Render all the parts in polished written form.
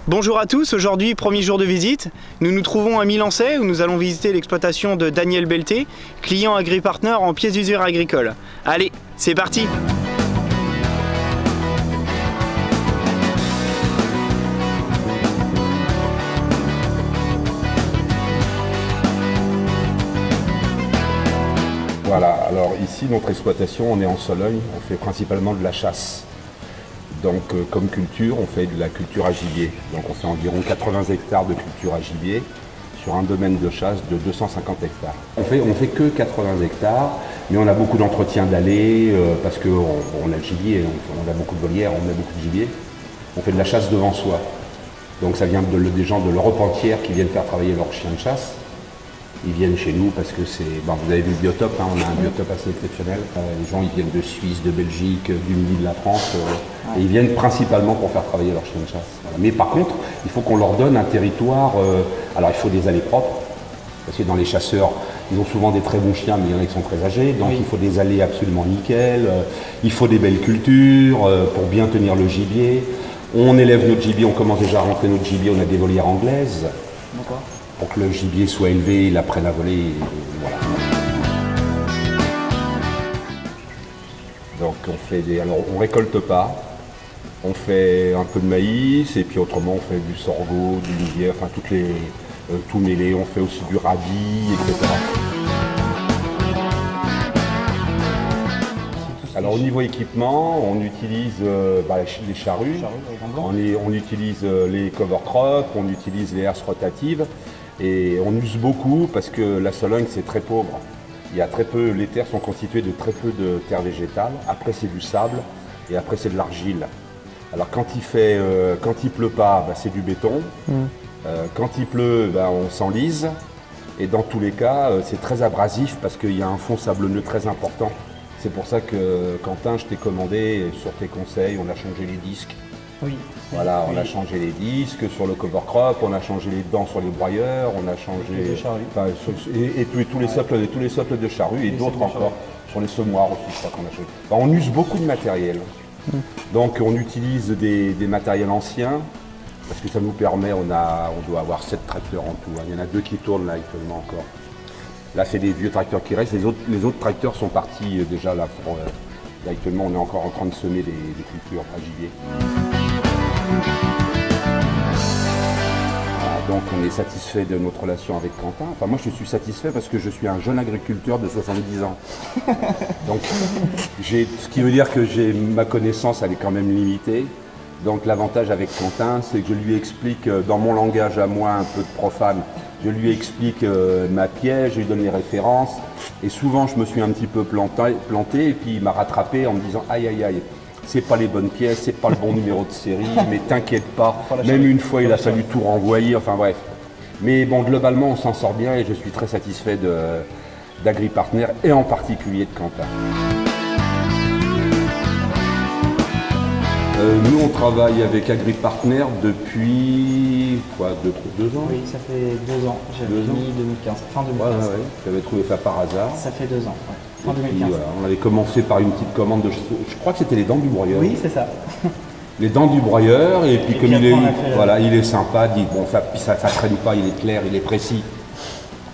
Bonjour à tous, aujourd'hui premier jour de visite. Nous nous trouvons à Milancais où nous allons visiter l'exploitation de Daniel Belté, client AgriPartner en pièces d'usure agricole. Allez, c'est parti! Voilà, alors ici notre exploitation, on est en Sologne, on fait principalement de la chasse. Donc comme culture, on fait de la culture à gibier. Donc on fait environ 80 hectares de culture à gibier sur un domaine de chasse de 250 hectares. On fait que 80 hectares, mais on a beaucoup d'entretien d'allées parce qu'on a le gibier, on a beaucoup de volières, on a beaucoup de gibier. On fait de la chasse devant soi. Donc ça vient des gens de l'Europe entière qui viennent faire travailler leurs chiens de chasse. Ils viennent chez nous parce que c'est... Bon, vous avez vu le biotope, hein, on a un biotope assez exceptionnel. Les gens ils viennent de Suisse, de Belgique, du milieu de la France. Et ils viennent principalement pour faire travailler leurs chiens de chasse. Voilà. Mais par contre, il faut qu'on leur donne un territoire... alors il faut des allées propres. Parce que dans les chasseurs, ils ont souvent des très bons chiens, mais il y en a qui sont très âgés. Donc il faut des allées absolument nickel. Il faut des belles cultures pour bien tenir le gibier. On élève notre gibier, on commence déjà à rentrer notre gibier, on a des volières anglaises. D'accord. Pour que le gibier soit élevé, il apprenne à voler, et voilà. Donc on récolte pas, on fait un peu de maïs et puis autrement on fait du sorgho, du lisier, enfin tout mêlé, on fait aussi du radis, etc. Alors au niveau équipement, on utilise les charrues, on utilise les cover crops, on utilise les herses rotatives. Et on use beaucoup parce que la Sologne c'est très pauvre. Il y a très peu, les terres sont constituées de très peu de terre végétale. Après c'est du sable et après c'est de l'argile. Alors quand il pleut pas, c'est du béton. Quand il pleut, on s'enlise. Et dans tous les cas, c'est très abrasif parce qu'il y a un fond sablonneux très important. C'est pour ça que Quentin, je t'ai commandé sur tes conseils, on a changé les disques. Oui. Voilà, on a changé les disques sur le cover crop, on a changé les dents sur les broyeurs, on a changé tous les socles de charrue et d'autres encore sur les semoirs aussi, je crois qu'on a changé. On use beaucoup de matériel. Donc on utilise des matériels anciens parce que ça nous permet, on doit avoir 7 tracteurs en tout. Il y en a 2 qui tournent là actuellement encore. Là c'est des vieux tracteurs qui restent, les autres tracteurs sont partis déjà là pour... Là, actuellement on est encore en train de semer des cultures à gibier. Donc on est satisfait de notre relation avec Quentin. Enfin moi je suis satisfait parce que je suis un jeune agriculteur de 70 ans. Donc ce qui veut dire que ma connaissance elle est quand même limitée. Donc l'avantage avec Quentin c'est que je lui explique dans mon langage à moi un peu de profane, je lui explique ma pièce, je lui donne les références. Et souvent je me suis un petit peu planté et puis il m'a rattrapé en me disant aïe aïe aïe. C'est pas les bonnes pièces, c'est pas le bon numéro de série, mais t'inquiète pas, même une fois il a fallu tout renvoyer, enfin bref. Mais bon, globalement on s'en sort bien et je suis très satisfait d'AgriPartner et en particulier de Quentin. Nous on travaille avec AgriPartner depuis 2 ans. Oui, ça fait 2 ans, j'avais mis 2015, fin 2015. Ouais. J'avais trouvé ça par hasard. Ça fait 2 ans, fin Puis, 2015. voilà, on avait commencé par une petite commande je crois que c'était les dents du broyeur. Oui, c'est ça. Les dents du broyeur et puis comme après, il est sympa, ça traîne pas, il est clair, il est précis.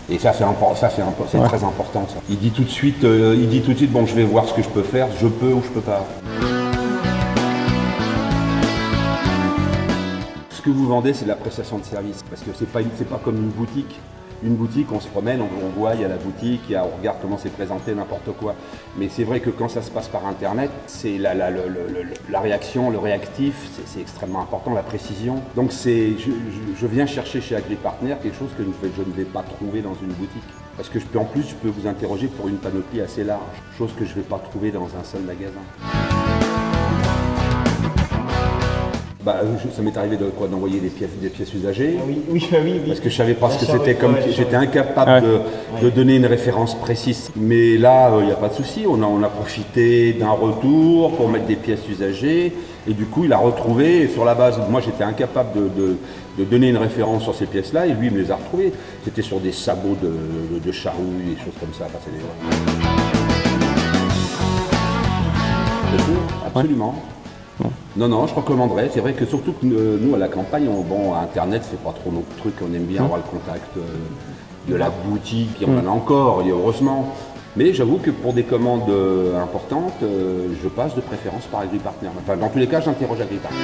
Et c'est très important ça. Il dit tout de suite, bon je vais voir ce que je peux faire, je peux ou je peux pas. Ce que vous vendez, c'est de la prestation de service, parce que c'est pas comme une boutique. Une boutique, on se promène, on voit, il y a la boutique, on regarde comment c'est présenté, n'importe quoi. Mais c'est vrai que quand ça se passe par Internet, c'est la réaction, le réactif, c'est extrêmement important, la précision. Donc je viens chercher chez AgriPartner quelque chose que je ne vais pas trouver dans une boutique. Parce que en plus, je peux vous interroger pour une panoplie assez large, chose que je ne vais pas trouver dans un seul magasin. Ça m'est arrivé d'envoyer des pièces usagées. Oui. Parce que je savais pas ce que c'était, j'étais incapable de donner une référence précise. Mais là, il n'y a pas de souci, on a profité d'un retour pour mettre des pièces usagées. Et du coup, il a retrouvé, sur la base, moi j'étais incapable de donner une référence sur ces pièces-là, et lui il me les a retrouvées. C'était sur des sabots de charrouille, des choses comme ça. Absolument. Non, non, je recommanderais. C'est vrai que surtout que nous, à la campagne, Internet, c'est pas trop notre truc. On aime bien avoir le contact de la boutique. Et on en a encore, et heureusement. Mais j'avoue que pour des commandes importantes, je passe de préférence par AgriPartner. Enfin, dans tous les cas, j'interroge AgriPartner.